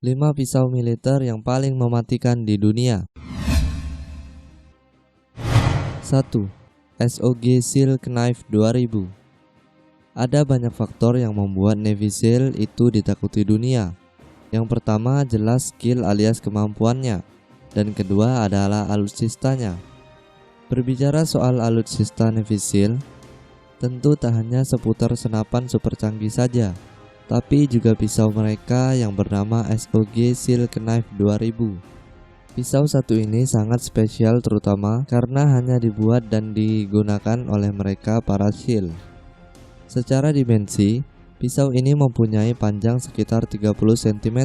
5 pisau militer yang paling mematikan di dunia. 1. SOG Silk Knife 2000. Ada banyak faktor yang membuat Navy SEAL itu ditakuti dunia. Yang pertama jelas skill alias kemampuannya, dan kedua adalah alutsistanya. Berbicara soal alutsista Navy SEAL, tentu tak hanya seputar senapan super canggih saja, tapi juga pisau mereka yang bernama SOG Silk Knife 2000. Pisau satu ini sangat spesial terutama karena hanya dibuat dan digunakan oleh mereka para SEAL. Secara dimensi, pisau ini mempunyai panjang sekitar 30 cm.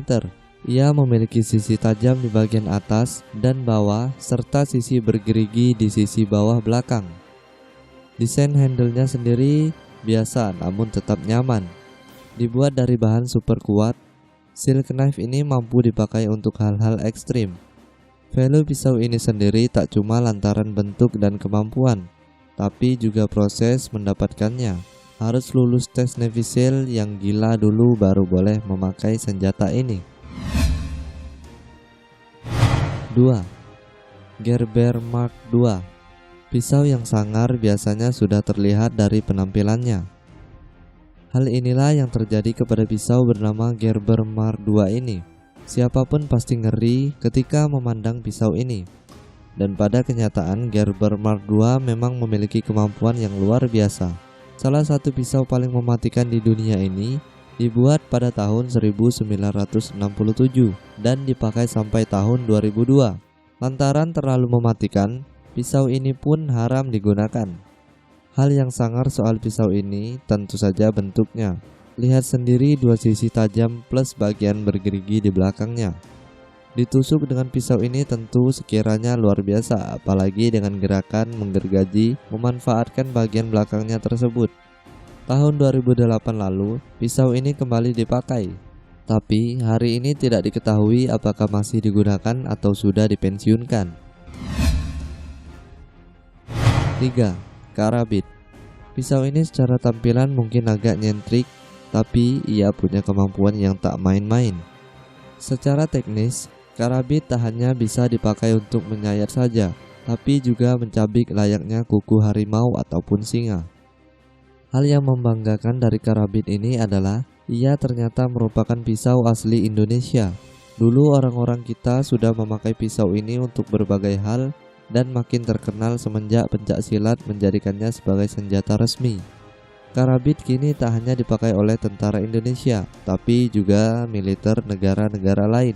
Ia memiliki sisi tajam di bagian atas dan bawah serta sisi bergerigi di sisi bawah belakang. Desain handle-nya sendiri biasa namun tetap nyaman. Dibuat dari bahan super kuat, Silk Knife ini mampu dipakai untuk hal-hal ekstrim. Value pisau ini sendiri tak cuma lantaran bentuk dan kemampuan, tapi juga proses mendapatkannya. Harus lulus tes Navy SEAL yang gila dulu baru boleh memakai senjata ini. 2. Gerber Mark II. Pisau yang sangar biasanya sudah terlihat dari penampilannya. Hal inilah yang terjadi kepada pisau bernama Gerber Mark II ini. Siapapun pasti ngeri ketika memandang pisau ini. Dan pada kenyataan Gerber Mark II memang memiliki kemampuan yang luar biasa. Salah satu pisau paling mematikan di dunia ini dibuat pada tahun 1967 dan dipakai sampai tahun 2002. Lantaran terlalu mematikan, pisau ini pun haram digunakan. Hal yang sangar soal pisau ini tentu saja bentuknya. Lihat sendiri dua sisi tajam plus bagian bergerigi di belakangnya. Ditusuk dengan pisau ini tentu sekiranya luar biasa, apalagi dengan gerakan menggergaji memanfaatkan bagian belakangnya tersebut. Tahun 2008 lalu, pisau ini kembali dipakai. Tapi hari ini tidak diketahui apakah masih digunakan atau sudah dipensiunkan. 3. Karabit. Pisau ini secara tampilan mungkin agak nyentrik, tapi ia punya kemampuan yang tak main-main. Secara teknis, karabit tak hanya bisa dipakai untuk menyayat saja, tapi juga mencabik layaknya kuku harimau ataupun singa. Hal yang membanggakan dari karabit ini adalah ia ternyata merupakan pisau asli Indonesia. Dulu orang-orang kita sudah memakai pisau ini untuk berbagai hal dan makin terkenal semenjak pencaksilat menjadikannya sebagai senjata resmi. Karabit kini tak hanya dipakai oleh tentara Indonesia, tapi juga militer negara-negara lain.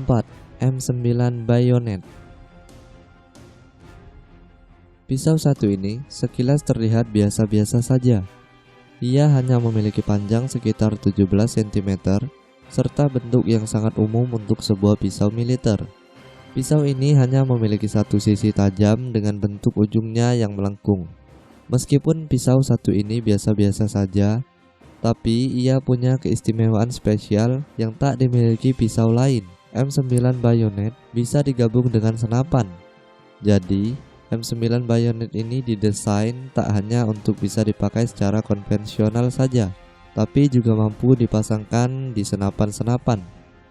4. M9 Bayonet. Pisau satu ini sekilas terlihat biasa-biasa saja. Ia hanya memiliki panjang sekitar 17 cm serta bentuk yang sangat umum untuk sebuah pisau militer. Pisau ini hanya memiliki satu sisi tajam dengan bentuk ujungnya yang melengkung. Meskipun pisau satu ini biasa-biasa saja, tapi ia punya keistimewaan spesial yang tak dimiliki pisau lain. M9 Bayonet bisa digabung dengan senapan. Jadi, M9 Bayonet ini didesain tak hanya untuk bisa dipakai secara konvensional saja, tapi juga mampu dipasangkan di senapan-senapan.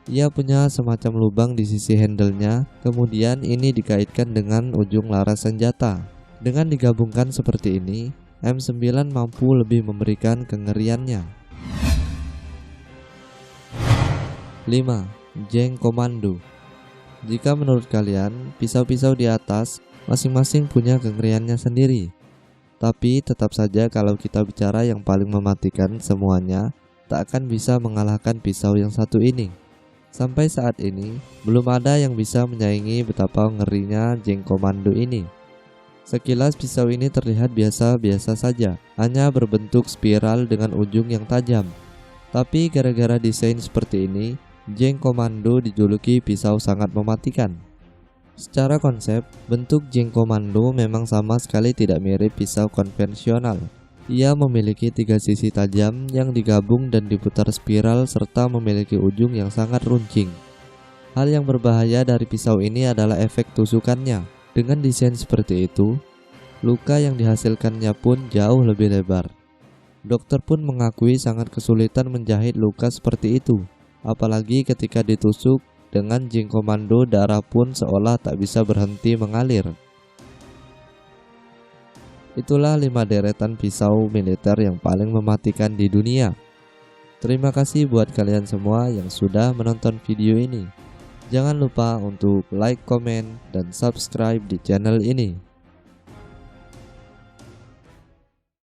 Ia punya semacam lubang di sisi handle-nya, kemudian ini dikaitkan dengan ujung laras senjata. Dengan digabungkan seperti ini, M9 mampu lebih memberikan kengeriannya. 5. Jeng Komando. Jika menurut kalian, pisau-pisau di atas masing-masing punya kengeriannya sendiri. Tapi tetap saja kalau kita bicara yang paling mematikan semuanya, tak akan bisa mengalahkan pisau yang satu ini. Sampai saat ini, belum ada yang bisa menyaingi betapa ngerinya Jeng Komando ini. Sekilas pisau ini terlihat biasa-biasa saja, hanya berbentuk spiral dengan ujung yang tajam. Tapi gara-gara desain seperti ini, Jeng Komando dijuluki pisau sangat mematikan. Secara konsep, bentuk Jeng Komando memang sama sekali tidak mirip pisau konvensional. Ia memiliki 3 sisi tajam yang digabung dan diputar spiral serta memiliki ujung yang sangat runcing. Hal yang berbahaya dari pisau ini adalah efek tusukannya. Dengan desain seperti itu, luka yang dihasilkannya pun jauh lebih lebar. Dokter pun mengakui sangat kesulitan menjahit luka seperti itu, apalagi ketika ditusuk dengan jing komando. Darah pun seolah tak bisa berhenti mengalir. Itulah 5 deretan pisau militer yang paling mematikan di dunia. Terima kasih buat kalian semua yang sudah menonton video ini. Jangan lupa untuk like, komen, dan subscribe di channel ini.